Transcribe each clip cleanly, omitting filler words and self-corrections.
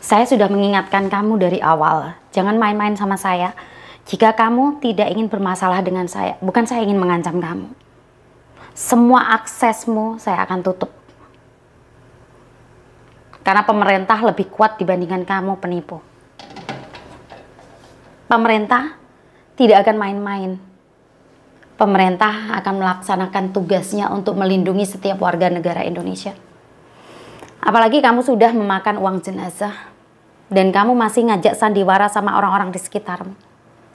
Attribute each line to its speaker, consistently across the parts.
Speaker 1: Saya sudah mengingatkan kamu dari awal, jangan main-main sama saya. Jika kamu tidak ingin bermasalah dengan saya, bukan saya ingin mengancam kamu. Semua aksesmu saya akan tutup. Karena pemerintah lebih kuat dibandingkan kamu penipu. Pemerintah tidak akan main-main. Pemerintah akan melaksanakan tugasnya untuk melindungi setiap warga negara Indonesia. Apalagi kamu sudah memakan uang jenazah. Dan kamu masih ngajak sandiwara sama orang-orang di sekitarmu.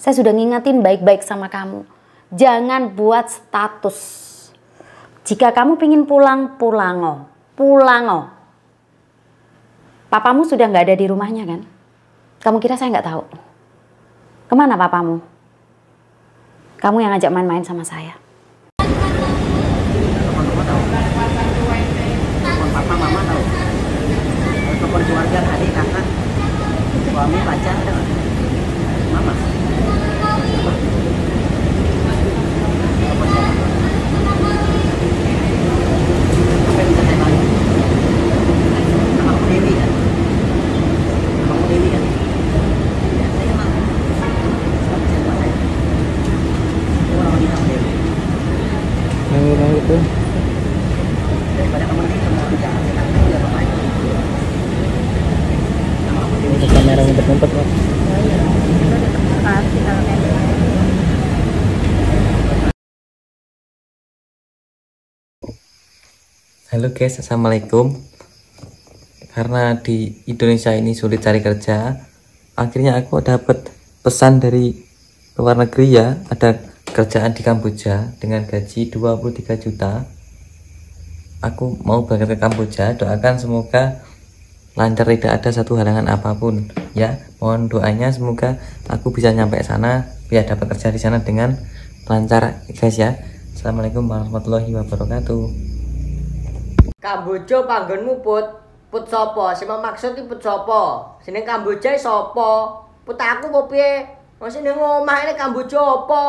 Speaker 1: Saya sudah ngingetin baik-baik sama kamu. Jangan buat status. Jika kamu pengen pulang, pulango. Pulango. Papamu sudah nggak ada di rumahnya kan? Kamu kira saya nggak tahu? Kemana papamu? Kamu yang ngajak main-main sama saya.
Speaker 2: Papa, mama tahu. Telepon keluarga, adik, kakak, suami, pacar, ada nggak? Mama. Apa yang bisa saya bantu? Nama aku Dewi kan? Nama aku Dewi kan? Ya, saya mau. Siapa saya? Orang ini nama Dewi.
Speaker 3: Yang itu.
Speaker 2: Daripada kamu nanti semua jangan saya kasih tahu ya Bapak. Nama aku Dewi.
Speaker 3: Kamera ngumpet-ngumpet kok. Halo guys, assalamualaikum. Karena di Indonesia ini sulit cari kerja, akhirnya aku dapat pesan dari luar negeri ya, ada kerjaan di Kamboja dengan gaji 23 juta. Aku mau berangkat ke Kamboja, doakan semoga lancar, tidak ada satu halangan apapun ya. Mohon doanya semoga aku bisa nyampe sana biar dapat kerja di sana dengan lancar guys ya. Assalamualaikum warahmatullahi wabarakatuh.
Speaker 4: Kamboja panggonmu put sapa? Sing maksud iki put sapa? Jeneng Kamboja sapa? Put aku apa piye? Masih ning omah ini Kamboja apa?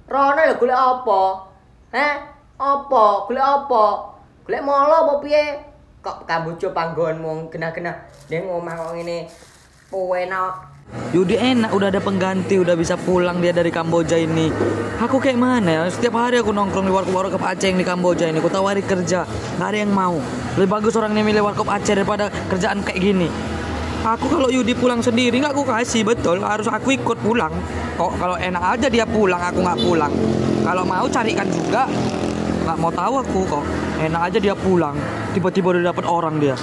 Speaker 4: Rono lho golek apa? Apa? Golek apa? Golek molo apa piye? Kok Kamboja panggonmu genah-genah ning omah kok ngene. Enak.
Speaker 3: Yudi enak, udah ada pengganti, udah bisa pulang dia dari Kamboja ini. Aku kayak mana ya? Setiap hari aku nongkrong di warkop Aceh yang di Kamboja ini. Aku tawari kerja, nggak ada yang mau. Lebih bagus orang yang milih warkop Aceh daripada kerjaan kayak gini. Aku kalau Yudi pulang sendiri nggak aku kasih, betul. Harus aku ikut pulang. Kok kalau enak aja dia pulang, aku nggak pulang. Kalau mau carikan juga. Nggak mau tahu aku kok. Enak aja dia pulang. Tiba-tiba udah dapet orang dia.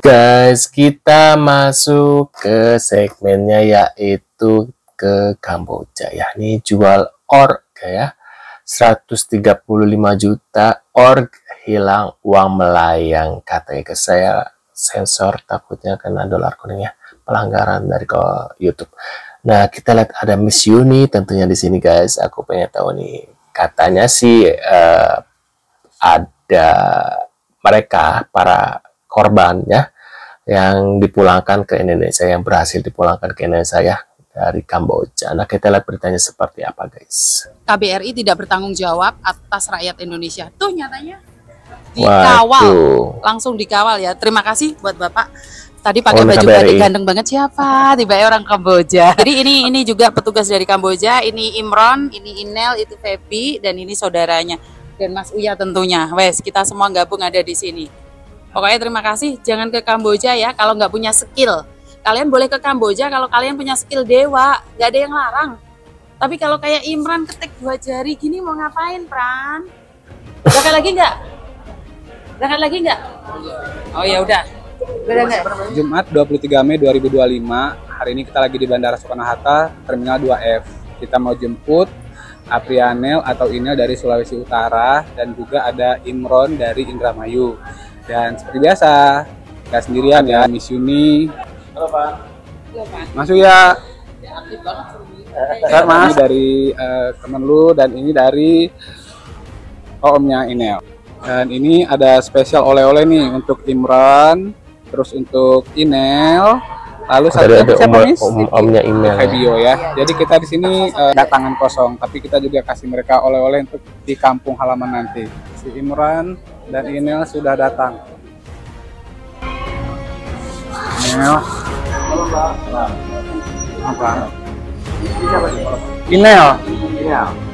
Speaker 5: Guys, kita masuk ke segmennya yaitu ke Kamboja ya. Ini jual org ya. 135 juta org hilang uang melayang, katanya. Ke saya sensor takutnya kena dolar kuning ya. Pelanggaran dari ke YouTube. Nah, kita lihat ada Miss Yuni tentunya di sini guys. Aku pengen tahu nih, katanya sih ada mereka para korban ya yang dipulangkan ke Indonesia, yang berhasil dipulangkan ke Indonesia ya dari Kamboja. Nah, kita lihat beritanya seperti apa guys.
Speaker 6: KBRI tidak bertanggung jawab atas rakyat Indonesia. Tuh nyatanya dikawal.
Speaker 5: Waduh.
Speaker 6: Langsung dikawal ya. Terima kasih buat Bapak. Tadi pakai baju batik ganteng banget, siapa? Tiba-tiba orang Kamboja. Jadi ini juga petugas dari Kamboja. Ini Imron, ini Inel, itu Feby, dan ini saudaranya. Dan Mas Uya tentunya. Wes, kita semua gabung ada di sini. Pokoknya terima kasih, jangan ke Kamboja ya kalau nggak punya skill. Kalian boleh ke Kamboja kalau kalian punya skill dewa, nggak ada yang larang. Tapi kalau kayak Imran ketik 2 jari gini mau ngapain, Pran? Berangkat lagi nggak? Berangkat lagi nggak? Oh ya udah.
Speaker 7: Jumat 23 Mei 2025, hari ini kita lagi di Bandara Soekarno-Hatta, Terminal 2F. Kita mau jemput Aprianel atau Inel dari Sulawesi Utara, dan juga ada Imron dari Indramayu. Dan seperti biasa, nggak sendirian ya, Miss Yuni. Halo Pak. Mas Uya. Mas dari Kemenlu, dan ini dari omnya Inel. Dan ini ada spesial oleh-oleh nih untuk Imran, terus untuk Inel, lalu satu siapa nih?
Speaker 5: Omnya Inel.
Speaker 7: Video ya. Jadi kita di sini datangan kosong, tapi kita juga kasih mereka oleh-oleh untuk di kampung halaman nanti. Si Imran dan Inel sudah datang. Inel. Apa? Inel.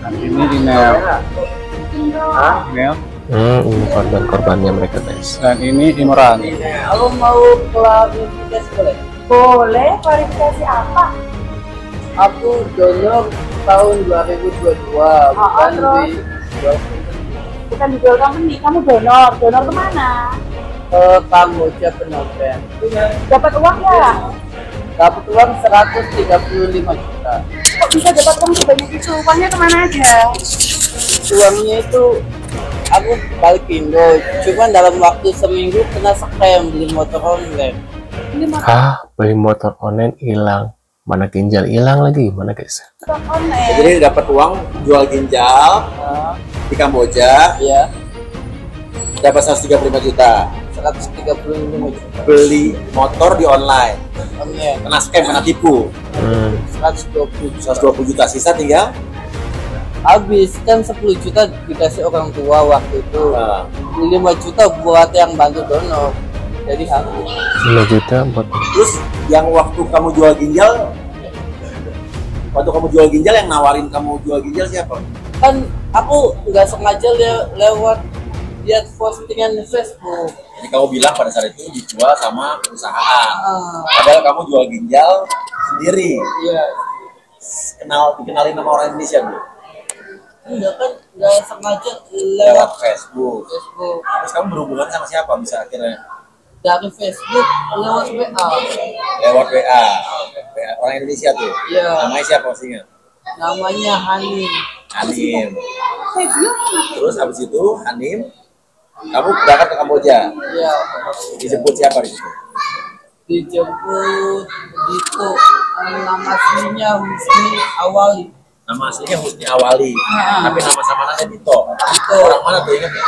Speaker 7: Dan ini Inel. Inel.
Speaker 5: Ini korban-korbannya mereka guys.
Speaker 7: Dan ini Imran.
Speaker 4: Kalau mau klarifikasi boleh?
Speaker 6: Boleh, klarifikasi apa?
Speaker 4: Aku donor tahun 2022, bukan di
Speaker 6: Bukan di Gold Company, kamu donor. Donor kemana?
Speaker 4: Kamboja Phnom-Penh.
Speaker 6: Dapat uang ya?
Speaker 4: Dapat uang 135 juta.
Speaker 6: Kok bisa dapat uang sebanyak itu? Uangnya kemana aja?
Speaker 4: Uangnya itu aku balik Indo, cuman dalam waktu seminggu kena scam beli motor online.
Speaker 5: Beli motor online hilang. Mana ginjal hilang lagi, mana guys?
Speaker 6: Online.
Speaker 2: Jadi dapat uang jual ginjal di Kamboja,
Speaker 4: Iya,
Speaker 2: dapat 135 juta.
Speaker 4: 135 juta.
Speaker 2: Beli motor di online,
Speaker 4: Online.
Speaker 2: kena scam, kena tipu.
Speaker 4: 120 juta.
Speaker 2: 120 juta, sisa tinggal
Speaker 4: Habis kan 10 juta dikasih orang tua waktu itu.
Speaker 2: Nah.
Speaker 4: 5 juta buat yang bantu donor. Jadi habis.
Speaker 5: 5 juta buat
Speaker 2: Terus yang waktu kamu jual ginjal yang nawarin kamu jual ginjal siapa?
Speaker 4: Kan aku nggak sengaja lewat lihat postingan di Facebook.
Speaker 2: Jadi kamu bilang pada saat itu dijual sama perusahaan.
Speaker 4: Ah,
Speaker 2: Padahal kamu jual ginjal sendiri.
Speaker 4: iya.
Speaker 2: Dikenalin sama orang Indonesia dulu.
Speaker 4: Enggak kan nggak sengaja
Speaker 2: Lewat
Speaker 4: lewat
Speaker 2: Facebook.
Speaker 4: Facebook.
Speaker 2: Terus kamu berhubungan sama siapa bisa akhirnya?
Speaker 4: Dari Facebook lewat WA.
Speaker 2: Lewat WA. Orang Indonesia tuh.
Speaker 4: Iya.
Speaker 2: Namanya siapa sih?
Speaker 4: Namanya Hanim.
Speaker 2: Hanim. Terus habis itu Hanim, kamu berangkat ke Kamboja.
Speaker 4: Iya.
Speaker 2: Dijemput siapa di situ?
Speaker 4: Dijemput gitu. Nama aslinya Husni Awali.
Speaker 2: Nama aslinya Husni Awali. Tapi nama samarannya Dito.
Speaker 4: Dito.
Speaker 2: Orang mana tuh, ingat nggak?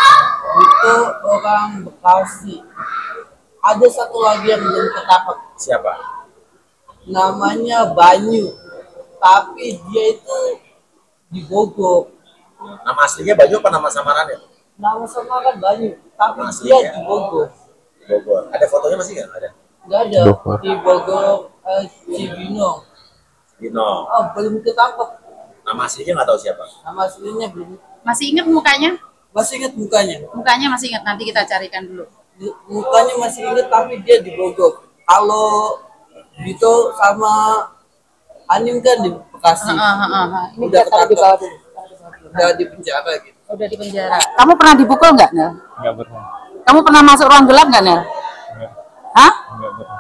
Speaker 4: Itu orang Bekasi. Ada satu lagi yang belum ketangkep.
Speaker 2: Siapa?
Speaker 4: Namanya Banyu. Tapi dia itu di Bogor.
Speaker 2: Nama aslinya Banyu apa nama samarannya?
Speaker 4: Nama samaran Banyu. Tapi
Speaker 2: Nama
Speaker 4: dia
Speaker 2: aslinya?
Speaker 4: di Bogor.
Speaker 2: Bogor. Ada fotonya masih nggak? Ada.
Speaker 4: Nggak ada.
Speaker 5: Bogor.
Speaker 4: Di Bogor Cibinong.
Speaker 2: Dino.
Speaker 4: Oh, belum ketangkep.
Speaker 2: Nama aslinya nggak tahu siapa.
Speaker 4: Nama aslinya belum.
Speaker 6: Masih ingat mukanya?
Speaker 4: Masih ingat mukanya?
Speaker 6: Mukanya masih ingat, nanti kita carikan dulu.
Speaker 4: Mukanya masih ingat tapi dia di Bogor. Kalau Dito sama Hanim kan di Bekasi.
Speaker 6: Ini
Speaker 4: Udah
Speaker 6: kita taruh di bawah dulu.
Speaker 4: Udah di penjara gitu.
Speaker 6: Udah di penjara. Kamu pernah dipukul nggak, Nel?
Speaker 7: Enggak pernah.
Speaker 6: Kamu pernah masuk ruang gelap nggak, Nel? Hah?
Speaker 7: Enggak pernah.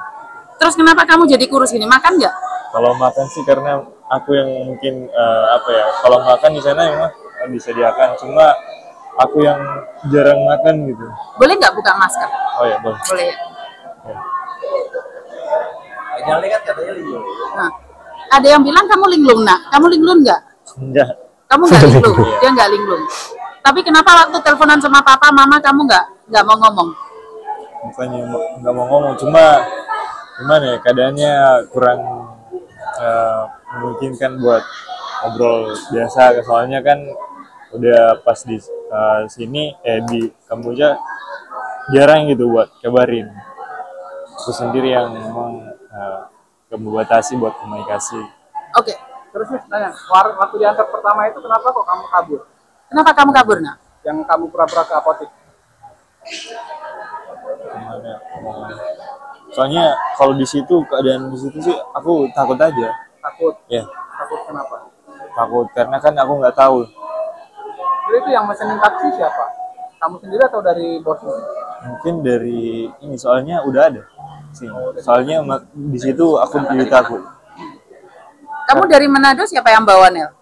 Speaker 6: Terus kenapa kamu jadi kurus gini? Makan nggak?
Speaker 7: Kalau makan sih karena aku yang mungkin apa ya, kalau makan di sana memang disediakan, cuma aku yang jarang makan gitu.
Speaker 6: Boleh nggak buka masker?
Speaker 7: Oh ya, boleh.
Speaker 6: Boleh.
Speaker 2: Jangan lihat katanya Lio.
Speaker 6: Nah, ada yang bilang kamu linglung, nak. Kamu linglung nggak?
Speaker 7: Enggak.
Speaker 6: Kamu nggak linglung, dia nggak linglung. Tapi kenapa waktu teleponan sama papa, mama kamu nggak mau ngomong?
Speaker 7: Bukannya nggak mau ngomong, cuma gimana ya, keadaannya kurang memungkinkan buat ngobrol biasa. Soalnya kan udah pas di sini di Kamboja jarang gitu buat kabarin. Aku sendiri yang memang membatasi buat komunikasi.
Speaker 6: Oke.
Speaker 7: Terus tanya, waktu diantar pertama itu kenapa kok kamu kabur?
Speaker 6: Kenapa kamu kabur, nak?
Speaker 7: Yang kamu pura-pura ke apotek? Soalnya kalau di situ, keadaan di situ sih aku takut aja. Takut? Ya. Takut kenapa? Takut karena kan aku nggak tahu. Jadi itu yang mesenin taksi siapa? Kamu sendiri atau dari bosmu? Mungkin dari ini, soalnya udah ada sih. Soalnya di situ aku jadi takut.
Speaker 6: Kamu dari Manado, siapa yang bawa, Nel?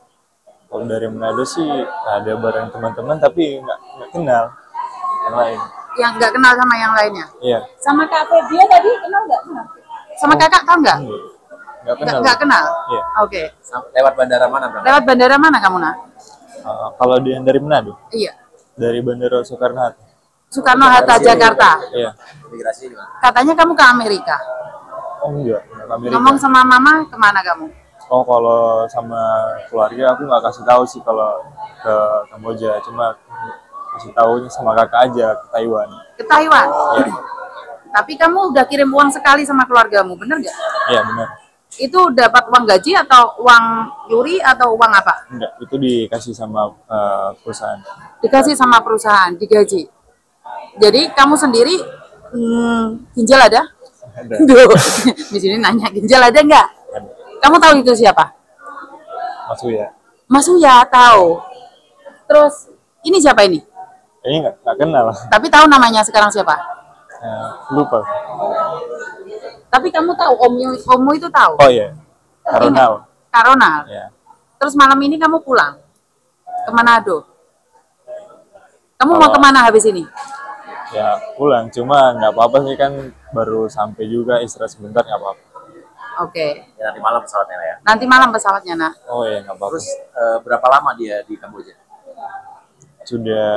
Speaker 7: Kalau dari Manado sih ada bareng teman-teman tapi nggak kenal yang lain.
Speaker 6: Yang nggak kenal sama yang lainnya?
Speaker 7: Iya.
Speaker 6: Sama Kak Febia tadi kenal nggak? Sama kakak tahu nggak?
Speaker 7: Nggak kenal.
Speaker 6: Nggak kenal?
Speaker 7: Iya.
Speaker 6: Oke.
Speaker 2: Lewat bandara mana, Bang?
Speaker 6: Lewat bandara mana kamu, nak?
Speaker 7: Kalau dia dari Manado?
Speaker 6: Iya.
Speaker 7: Dari Bandara Soekarno-Hatta.
Speaker 6: Soekarno-Hatta, Jakarta.
Speaker 7: Iya.
Speaker 2: Migrasi di mana?
Speaker 6: Katanya kamu ke Amerika.
Speaker 7: Oh enggak, ke Amerika.
Speaker 6: Ngomong sama mama, kemana kamu?
Speaker 7: Oh kalau sama keluarga aku nggak kasih tahu sih kalau ke Kamboja, cuma kasih tahunya sama kakak aja ke Taiwan.
Speaker 6: Ke Taiwan.
Speaker 7: Ya.
Speaker 6: Tapi kamu udah kirim uang sekali sama keluargamu, bener nggak?
Speaker 8: Iya benar.
Speaker 6: Itu dapat uang gaji atau uang yuri atau uang apa?
Speaker 8: Enggak, itu dikasih sama perusahaan.
Speaker 6: Dikasih sama perusahaan, digaji. Jadi kamu sendiri ginjal ada?
Speaker 8: Ada.
Speaker 6: Duh, di sini nanya ginjal ada nggak?
Speaker 8: Ada.
Speaker 6: Kamu tahu itu siapa?
Speaker 8: Mas Uya.
Speaker 6: Mas Uya tahu. Terus ini siapa ini?
Speaker 8: Kayaknya nggak kenal.
Speaker 6: Tapi tahu namanya sekarang siapa?
Speaker 8: Lupa.
Speaker 6: Tapi kamu tahu ommu itu tahu?
Speaker 8: Oh iya. Karonal.
Speaker 6: Karonal.
Speaker 8: Ya.
Speaker 6: Terus malam ini kamu pulang ke Manado. Kamu mau
Speaker 8: Kalau-
Speaker 6: kemana habis ini?
Speaker 8: Ya pulang. Cuma nggak apa-apa sih kan baru sampai juga istirahat sebentar nggak apa-apa.
Speaker 6: Oke.
Speaker 2: Ya, nanti malam pesawatnya ya.
Speaker 6: Nanti malam pesawatnya, nak.
Speaker 8: Oh iya nggak apa-apa.
Speaker 2: Terus berapa lama dia di Kamboja?
Speaker 8: Sudah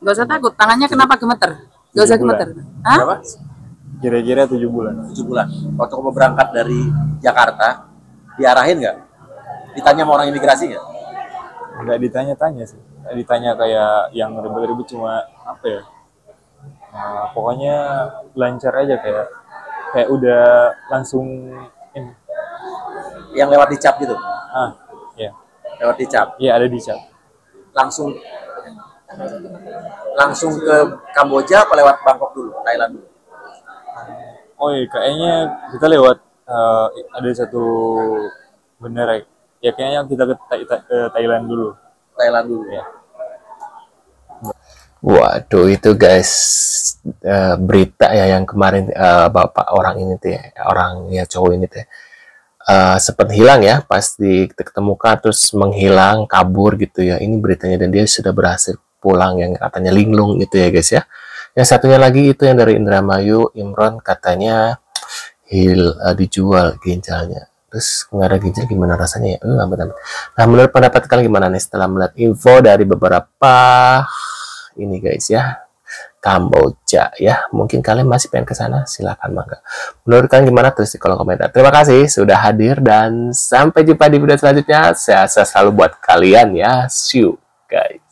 Speaker 6: Gak usah takut. Tangannya kenapa gemeter? Gak usah
Speaker 8: 7 bulan.
Speaker 6: gemeter. Hah?
Speaker 2: Berapa?
Speaker 8: kira-kira 7 bulan.
Speaker 2: 7 bulan. Waktu kamu berangkat dari Jakarta, diarahin nggak? Ditanya sama orang imigrasi nggak?
Speaker 8: Nggak ditanya-tanya sih. Nggak ditanya kayak yang ribet-ribet, cuma apa ya? Nah, pokoknya lancar aja kayak udah langsung ini.
Speaker 2: Yang lewat dicap gitu?
Speaker 8: Ya.
Speaker 2: Lewat dicap?
Speaker 8: Iya ada di chat.
Speaker 2: Langsung ke Kamboja apa lewat Bangkok dulu, Thailand dulu?
Speaker 8: Oh iya, kayaknya kita lewat ada satu bandara. Ya kayaknya kita ke Thailand dulu.
Speaker 2: Thailand dulu ya.
Speaker 5: Waduh, itu guys, berita ya yang kemarin bapak orang ini tuh ya, orang ya cowok ini tuh sempat hilang ya, pas ditemukan terus menghilang, kabur gitu ya. Ini beritanya, dan dia sudah berhasil pulang yang katanya linglung gitu ya guys ya. Yang satunya lagi itu yang dari Indramayu, Imron, katanya dijual ginjalnya. Terus nggak ada ginjal gimana rasanya ya? Amat-amat. Nah, menurut pendapat kalian gimana nih setelah melihat info dari beberapa ini guys ya, Kamboja ya? Mungkin kalian masih pengen ke sana, silahkan mangga. Menurut kalian gimana? Tulis di kolom komentar. Terima kasih sudah hadir dan sampai jumpa di video selanjutnya. Saya selalu buat kalian ya. See you guys.